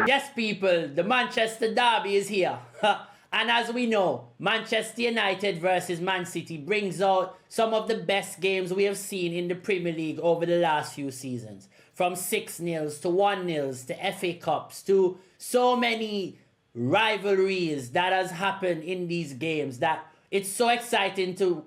Yes, people, the Manchester derby is here. And as we know, Manchester United versus Man City brings out some of the best games we have seen in the Premier League over the last few seasons. From 6-0s to 1-0s to FA Cups to so many rivalries that has happened in these games that it's so exciting to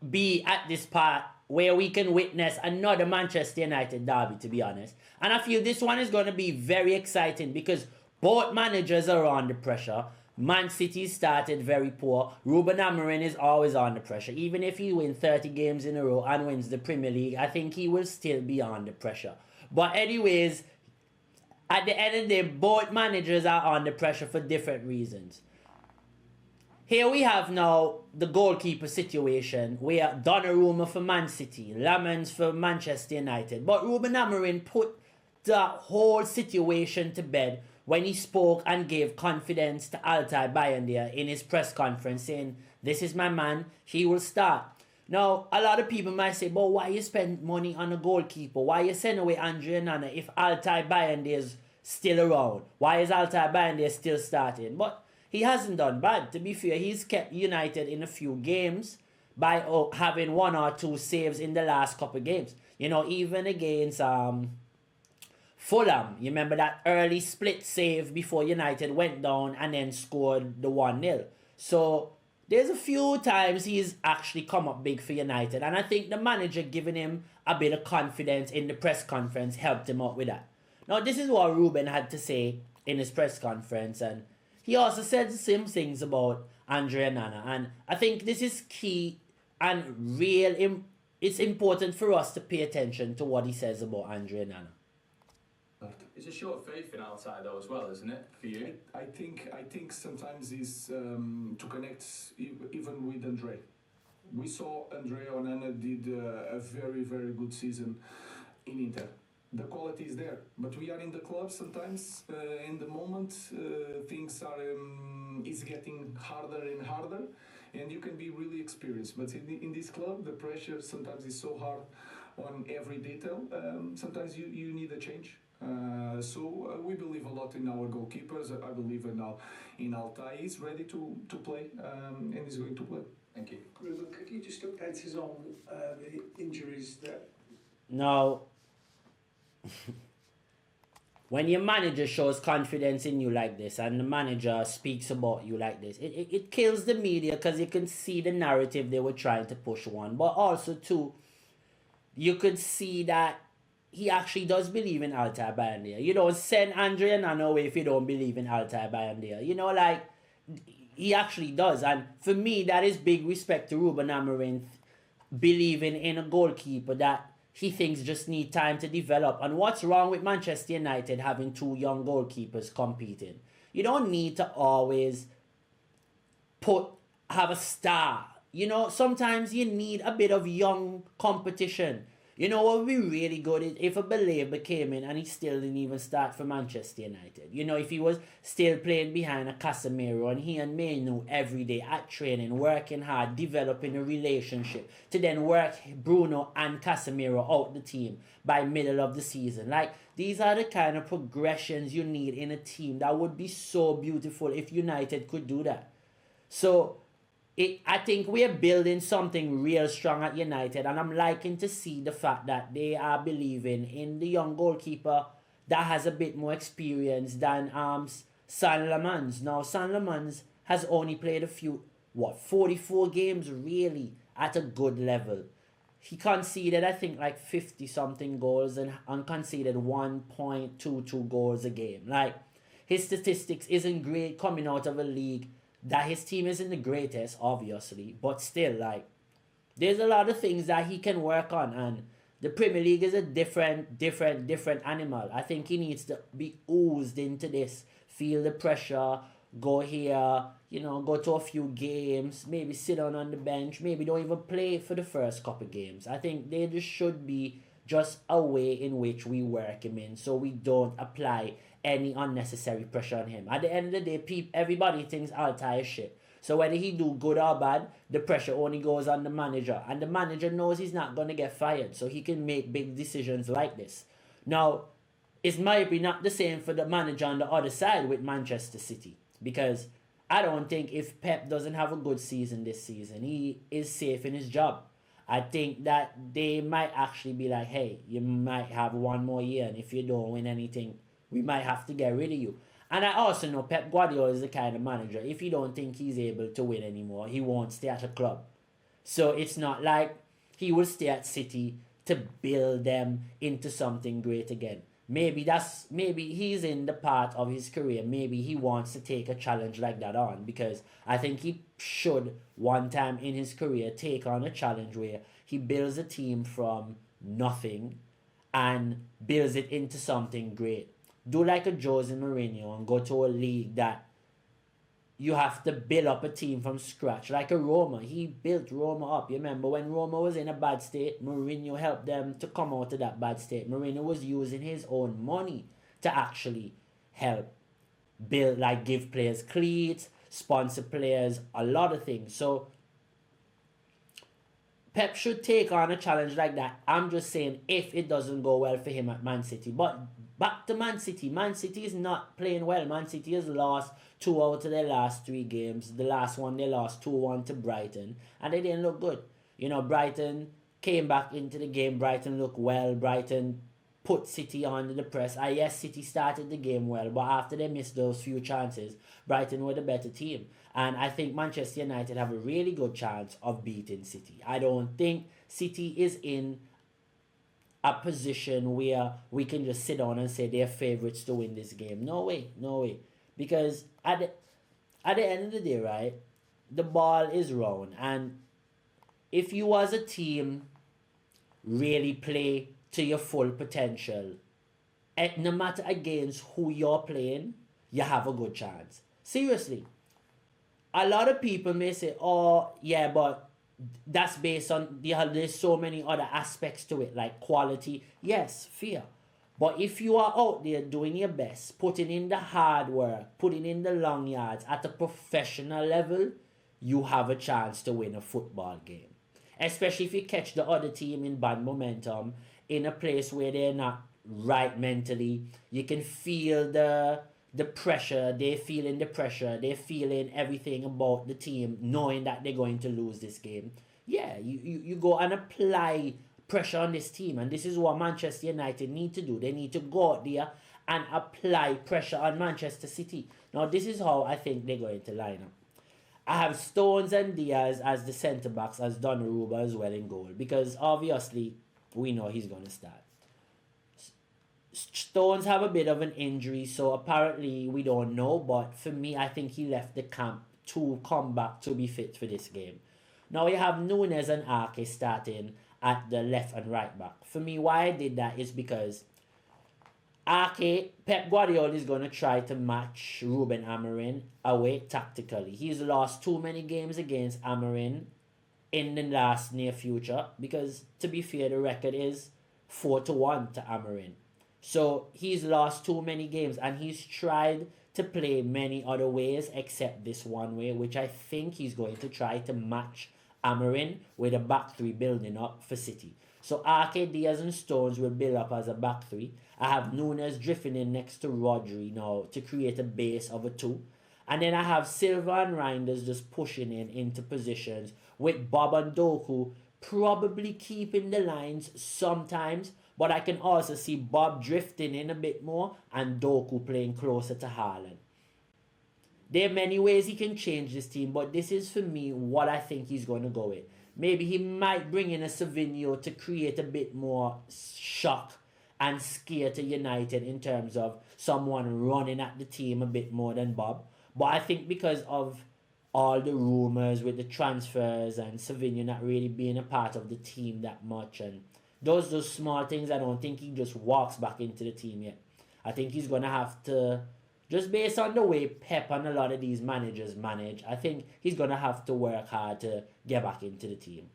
be at this part where we can witness another Manchester United derby, to be honest. And I feel this one is going to be very exciting because both managers are under pressure. Man City started very poor. Ruben Amorim is always under pressure. Even if he wins 30 games in a row and wins the Premier League, I think he will still be under pressure. But anyways, at the end of the day, both managers are under pressure for different reasons. Here we have now the goalkeeper situation where Donnarumma for Man City, Lammens for Manchester United. But Ruben Amorim put the whole situation to bed when he spoke and gave confidence to Altay Bayındır in his press conference saying, this is my man, he will start. Now, a lot of people might say, but why you spend money on a goalkeeper? Why you send away Onana if Altay Bayındır is still around? Why is Altay Bayındır still starting? But he hasn't done bad. To be fair, he's kept United in a few games by having 1 or 2 saves in the last couple of games. You know, even against Fulham, you remember that early split save before United went down and then scored the 1-0. So there's a few times he's actually come up big for United, and I think the manager giving him a bit of confidence in the press conference helped him out with that. Now, this is what Ruben had to say in his press conference, and he also said the same things about Onana, and I think this is key and it's important for us to pay attention to what he says about Onana. It's a short faith in Altay though as well, isn't it, for you? I think sometimes it's to connect even with Andre. We saw Onana did a very, very good season in Inter. The quality is there, but we are in the club sometimes. In the moment, things are is getting harder and harder, and you can be really experienced. But in this club, the pressure sometimes is so hard on every detail. Sometimes you need a change. So we believe a lot in our goalkeepers. I believe in Altay. He's ready to play and he's going to play. Thank you. Ruben, could you just update us on the injuries that... Now, when your manager shows confidence in you like this and the manager speaks about you like this, it kills the media because you can see the narrative they were trying to push one. But also, too, you could see that he actually does believe in Altay Bayındır. You don't send Onana away if you don't believe in Altay Bayındır. You know, like, he actually does. And for me, that is big respect to Ruben Amorim believing in a goalkeeper that he thinks just need time to develop. And what's wrong with Manchester United having 2 young goalkeepers competing? You don't need to always have a star. You know, sometimes you need a bit of young competition. You know what would be really good is if a believer came in and he still didn't even start for Manchester United. You know, if he was still playing behind a Casemiro and he and Menu every day at training, working hard, developing a relationship to then work Bruno and Casemiro out the team by middle of the season. Like, these are the kind of progressions you need in a team that would be so beautiful if United could do that. So I think we're building something real strong at United, and I'm liking to see the fact that they are believing in the young goalkeeper that has a bit more experience than Lammens. Now, Lammens has only played 44 games really at a good level. He conceded, I think, like 50-something goals and conceded 1.22 goals a game. Like, his statistics isn't great coming out of a league that his team isn't the greatest, obviously, but still, like, there's a lot of things that he can work on, and the Premier League is a different animal. I think he needs to be oozed into this, feel the pressure, go here, you know, go to a few games, maybe sit on the bench, maybe don't even play for the first couple games. I think there just should be just a way in which we work him in so we don't apply any unnecessary pressure on him. At the end of the day, everybody thinks Altay is shit. So whether he do good or bad, the pressure only goes on the manager. And the manager knows he's not going to get fired, so he can make big decisions like this. Now, it might be not the same for the manager on the other side with Manchester City, because I don't think if Pep doesn't have a good season this season, he is safe in his job. I think that they might actually be like, hey, you might have one more year, and if you don't win anything, we might have to get rid of you. And I also know Pep Guardiola is the kind of manager, if he don't think he's able to win anymore, he won't stay at a club. So it's not like he will stay at City to build them into something great again. Maybe he's in the part of his career. Maybe he wants to take a challenge like that on, because I think he should one time in his career take on a challenge where he builds a team from nothing and builds it into something great. Do like a Jose Mourinho and go to a league that you have to build up a team from scratch, like a Roma. He built Roma up. You remember when Roma was in a bad state, Mourinho helped them to come out of that bad state. Mourinho was using his own money to actually help build, like give players cleats, sponsor players, a lot of things. So Pep should take on a challenge like that. I'm just saying, if it doesn't go well for him at Man City. But back to Man City. Man City is not playing well. Man City has lost 2 out of their last 3 games. The last one they lost 2-1 to Brighton, and they didn't look good. You know, Brighton came back into the game. Brighton looked well. Brighton put City under the press. Yes, City started the game well, but after they missed those few chances, Brighton were the better team. And I think Manchester United have a really good chance of beating City. I don't think City is in a position where we can just sit down and say they're favourites to win this game. No way, no way. Because at the end of the day, right, the ball is round. And if you as a team really play to your full potential, no matter against who you're playing, you have a good chance. Seriously. A lot of people may say, oh, yeah, but that's based on, there's so many other aspects to it, like quality. Yes, fair. But if you are out there doing your best, putting in the hard work, putting in the long yards at a professional level, you have a chance to win a football game. Especially if you catch the other team in bad momentum, in a place where they're not right mentally. You can feel the pressure, they're feeling the pressure, they're feeling everything about the team, knowing that they're going to lose this game. Yeah, you go and apply pressure on this team, and this is what Manchester United need to do. They need to go out there and apply pressure on Manchester City. Now, this is how I think they're going to line up. I have Stones and Diaz as the centre-backs, as Donnarumma as well in goal, because obviously we know he's going to start. Stones have a bit of an injury, so apparently we don't know, but for me, I think he left the camp to come back to be fit for this game. Now you have Nunes and Ake starting at the left and right back. For me, why I did that is because Ake, Pep Guardiola is going to try to match Ruben Amorim away tactically. He's lost too many games against Amorim in the last near future, because to be fair, the record is 4-1 to Amorim. So he's lost too many games, and he's tried to play many other ways except this one way, which I think he's going to try to match Amorim with a back 3 building up for City. So Ake, Diaz and Stones will build up as a back 3. I have Nunes drifting in next to Rodri now to create a base of a 2. And then I have Silva and Reinders just pushing into positions, with Bob and Doku probably keeping the lines sometimes, but I can also see Bob drifting in a bit more and Doku playing closer to Haaland. There are many ways he can change this team, but this is for me what I think he's going to go with. Maybe he might bring in a Savinho to create a bit more shock and scare to United in terms of someone running at the team a bit more than Bob. But I think because of all the rumours with the transfers and Savinho not really being a part of the team that much, and those small things, I don't think he just walks back into the team yet. I think he's going to have to, just based on the way Pep and a lot of these managers manage, I think he's going to have to work hard to get back into the team.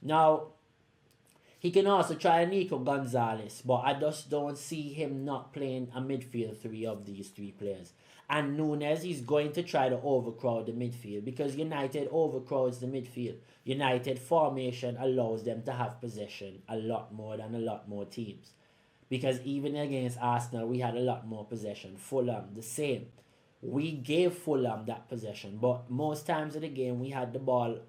Now, he can also try Nico Gonzalez, but I just don't see him not playing a midfield 3 of these 3 players. And Nunes, he's going to try to overcrowd the midfield, because United overcrowds the midfield. United formation allows them to have possession a lot more than a lot more teams. Because even against Arsenal, we had a lot more possession. Fulham, the same. We gave Fulham that possession, but most times of the game, we had the ball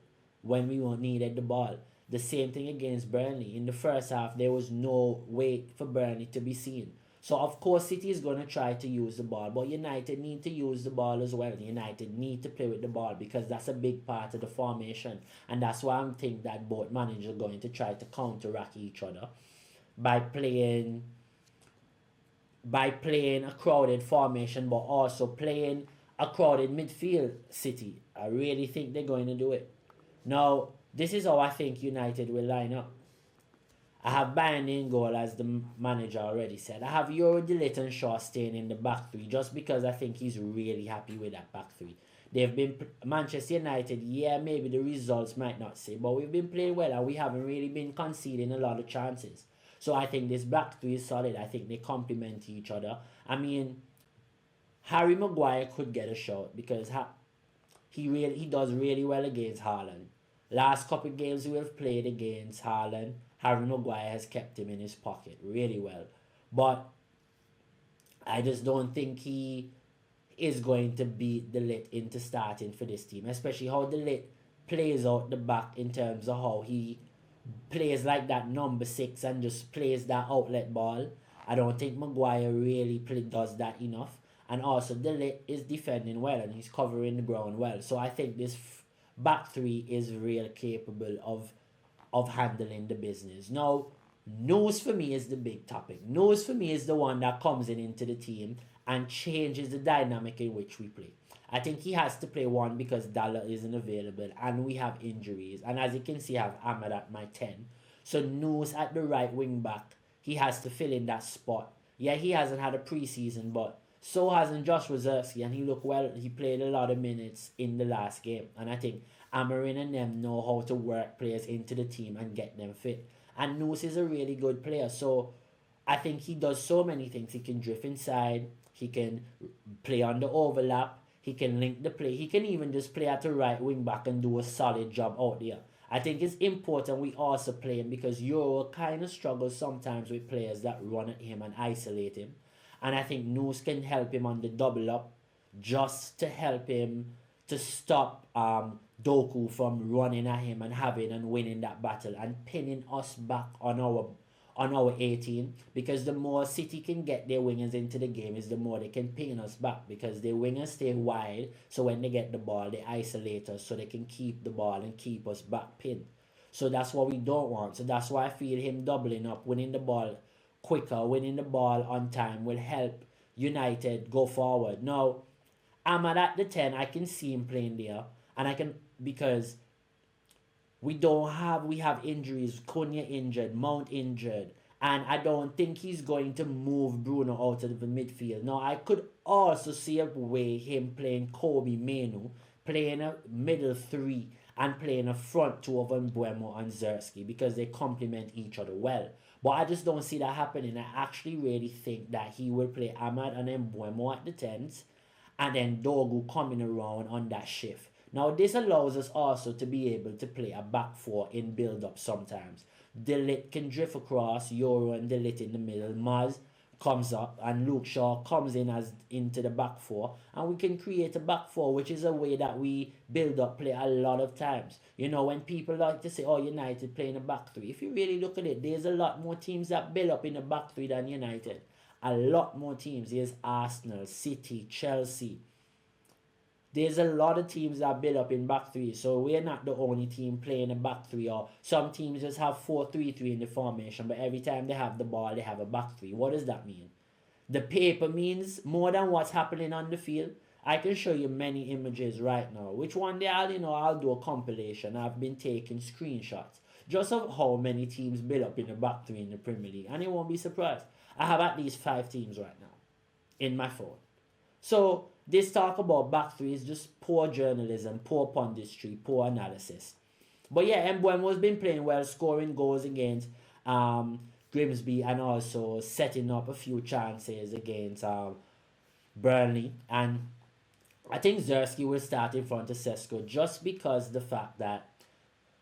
when we needed the ball. The same thing against Burnley. In the first half, there was no way for Burnley to be seen. So, of course, City is going to try to use the ball, but United need to use the ball as well. United need to play with the ball because that's a big part of the formation. And that's why I think that both managers are going to try to counteract each other by playing a crowded formation, but also playing a crowded midfield. City, I really think they're going to do it. Now, this is how I think United will line up. I have Bayern in goal, as the manager already said. I have Euro, De Ligt and Shaw staying in the back three just because I think he's really happy with that back three. They've been Manchester United, yeah, maybe the results might not say, but we've been playing well and we haven't really been conceding a lot of chances. So I think this back three is solid. I think they complement each other. I mean, Harry Maguire could get a shot because he does really well against Haaland. Last couple of games we have played against Haaland, Harry Maguire has kept him in his pocket really well. But I just don't think he is going to beat De Ligt into starting for this team, especially how De Ligt plays out the back in terms of how he plays like that number 6 and just plays that outlet ball. I don't think Maguire really does that enough. And also De Ligt is defending well and he's covering the ground well. So I think this back three is real capable of handling the business. Now, nose for me is the big topic. Nose for me is the one that comes into the team and changes the dynamic in which we play. I think he has to play one because Dalla isn't available and we have injuries. And as you can see, I have Ahmed at my 10. So Nose at the right wing back, he has to fill in that spot. Yeah, he hasn't had a preseason, but so hasn't Joshua Zirkzee, and he looked well. He played a lot of minutes in the last game. And I think Amorim and them know how to work players into the team and get them fit. And Nose is a really good player. So I think he does so many things. He can drift inside. He can play on the overlap. He can link the play. He can even just play at the right wing back and do a solid job out there. I think it's important we also play him because Euro kind of struggles sometimes with players that run at him and isolate him. And I think Noose can help him on the double up just to help him to stop Doku from running at him and having and winning that battle and pinning us back on our 18, because the more City can get their wingers into the game is the more they can pin us back, because their wingers stay wide, so when they get the ball they isolate us so they can keep the ball and keep us back pinned. So that's what we don't want. So that's why I feel him doubling up, winning the ball quicker, winning the ball on time will help United go forward. Now, Ahmad at the 10, I can see him playing there, and I can, because we have injuries. Cunha injured, Mount injured, and I don't think he's going to move Bruno out of the midfield. Now, I could also see a way him playing Kobe Menu, playing a middle three, and playing a front two of Mbeumo and Zirkzee, because they complement each other well. But I just don't see that happening. I actually really think that he will play Ahmad and Mbeumo at the 10s, and then Dogu coming around on that shift. Now, this allows us also to be able to play a back four in build-up sometimes. De Ligt can drift across, Euro and De Ligt in the middle. Maz comes up and Luke Shaw comes in as into the back four. And we can create a back four, which is a way that we build up play a lot of times. You know, when people like to say, oh, United playing a back three. If you really look at it, there's a lot more teams that build up in the back three than United. A lot more teams. There's Arsenal, City, Chelsea. There's a lot of teams that build up in back three, so we're not the only team playing a back three. Or some teams just have 4-3-3 in the formation, but every time they have the ball, they have a back three. What does that mean? The paper means more than what's happening on the field. I can show you many images right now, which one day I'll do a compilation. I've been taking screenshots just of how many teams build up in the back three in the Premier League, and you won't be surprised. I have at least 5 teams right now in my phone. So this talk about back three is just poor journalism, poor punditry, poor analysis. But yeah, Mbeumo's been playing well, scoring goals against Grimsby and also setting up a few chances against Burnley. And I think Zirkzee will start in front of Sesko just because the fact that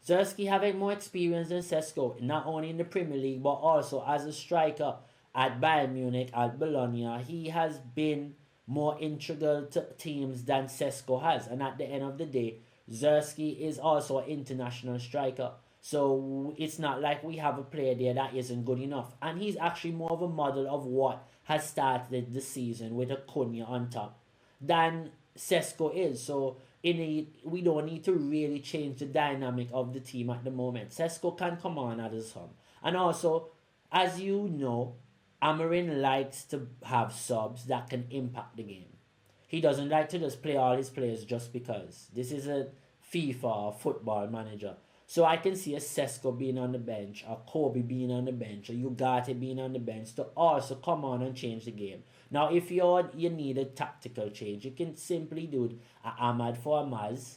Zirkzee having more experience than Sesko, not only in the Premier League but also as a striker. at Bayern Munich, at Bologna, he has been more integral to teams than Sesko has. And at the end of the day, Zirkzee is also an international striker. So it's not like we have a player there that isn't good enough. And he's actually more of a model of what has started the season with a Cunha on top than Sesko is. So we don't need to really change the dynamic of the team at the moment. Sesko can come on at his home. And also, as you know, Amorim likes to have subs that can impact the game. He doesn't like to just play all his players just because. This is a FIFA football manager. So I can see a Sesko being on the bench, a Kobe being on the bench, a Ugarte being on the bench to also come on and change the game. Now, if you need a tactical change, you can simply do a Ahmad for Amaz,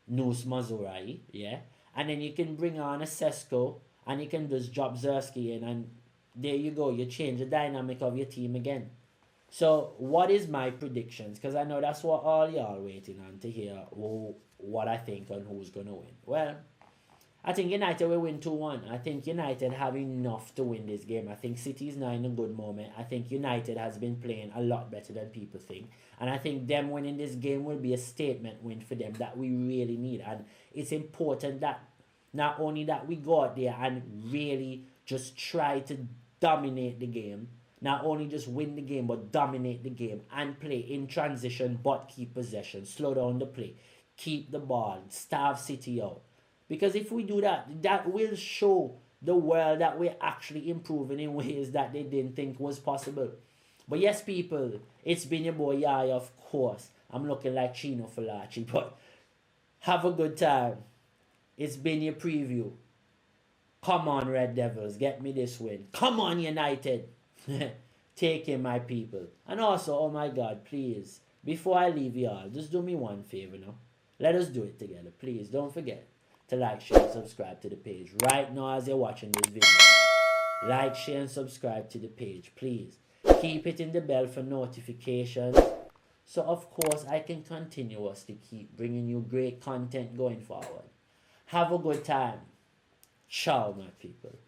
Nus Mazurai, yeah? And then you can bring on a Sesko, and you can just drop Zirkzee in, and there you go. You change the dynamic of your team again. So, what is my predictions? Because I know that's what all y'all waiting on to hear what I think on who's going to win. Well, I think United will win 2-1. I think United have enough to win this game. I think City's now in a good moment. I think United has been playing a lot better than people think. And I think them winning this game will be a statement win for them that we really need. And it's important that not only that we go out there and really just try to dominate the game, not only just win the game, but dominate the game and play in transition, but keep possession, slow down the play, keep the ball, starve City out. Because if we do that, that will show the world that we're actually improving in ways that they didn't think was possible. But yes, people, it's been your boy Yaya, of course. I'm looking like Chino Falaci, but have a good time. It's been your preview. Come on, Red Devils, get me this win. Come on, United. Take in, my people. And also, oh my God, please, before I leave y'all, just do me one favor now. Let us do it together, please. Don't forget to like, share, and subscribe to the page right now as you're watching this video. Like, share, and subscribe to the page, please. Keep hitting the bell for notifications, so of course I can continuously keep bringing you great content going forward. Have a good time. Ciao, my people.